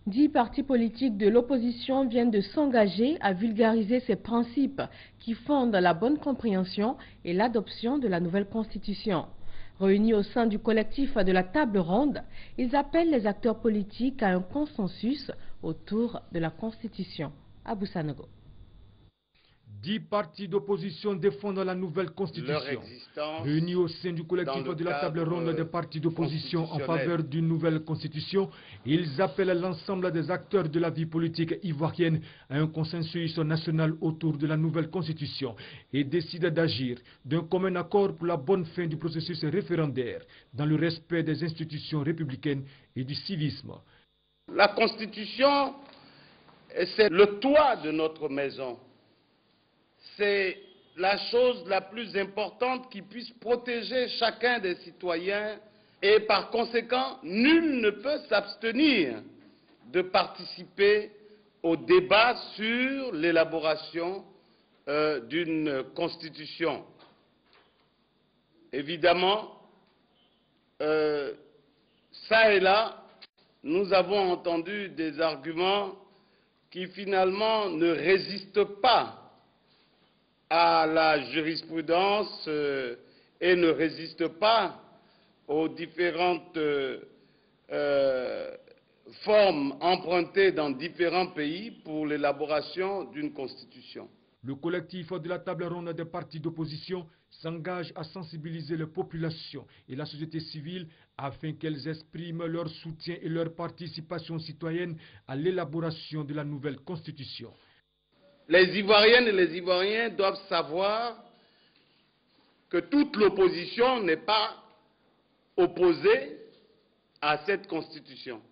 10 partis politiques de l'opposition viennent de s'engager à vulgariser ces principes qui fondent la bonne compréhension et l'adoption de la nouvelle constitution. Réunis au sein du collectif de la table ronde, ils appellent les acteurs politiques à un consensus autour de la constitution. Abou Sanogo. 10 partis d'opposition défendant la nouvelle constitution. Réunis au sein du collectif de la table ronde des partis d'opposition en faveur d'une nouvelle constitution, ils appellent l'ensemble des acteurs de la vie politique ivoirienne à un consensus national autour de la nouvelle constitution et décident d'agir d'un commun accord pour la bonne fin du processus référendaire dans le respect des institutions républicaines et du civisme. La constitution, c'est le toit de notre maison. C'est la chose la plus importante qui puisse protéger chacun des citoyens et par conséquent, nul ne peut s'abstenir de participer au débat sur l'élaboration d'une constitution. Évidemment, ça et là, nous avons entendu des arguments qui finalement ne résistent pas à la jurisprudence et ne résiste pas aux différentes formes empruntées dans différents pays pour l'élaboration d'une constitution. Le collectif de la table ronde des partis d'opposition s'engage à sensibiliser les populations et la société civile afin qu'elles expriment leur soutien et leur participation citoyenne à l'élaboration de la nouvelle constitution. Les Ivoiriennes et les Ivoiriens doivent savoir que toute l'opposition n'est pas opposée à cette constitution.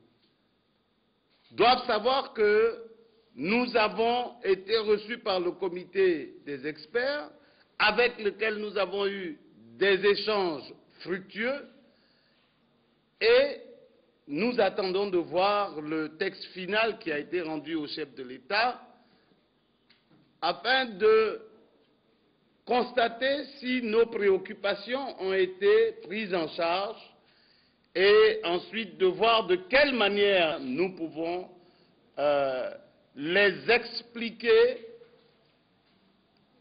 Doivent savoir que nous avons été reçus par le comité des experts avec lequel nous avons eu des échanges fructueux et nous attendons de voir le texte final qui a été rendu au chef de l'État afin de constater si nos préoccupations ont été prises en charge et ensuite de voir de quelle manière nous pouvons les expliquer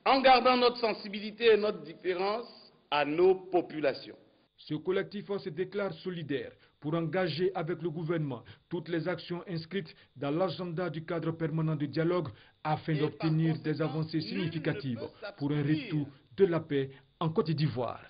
en gardant notre sensibilité et notre différence à nos populations. Ce collectif se déclare solidaire pour engager avec le gouvernement toutes les actions inscrites dans l'agenda du cadre permanent de dialogue afin d'obtenir des avancées significatives pour un retour de la paix en Côte d'Ivoire.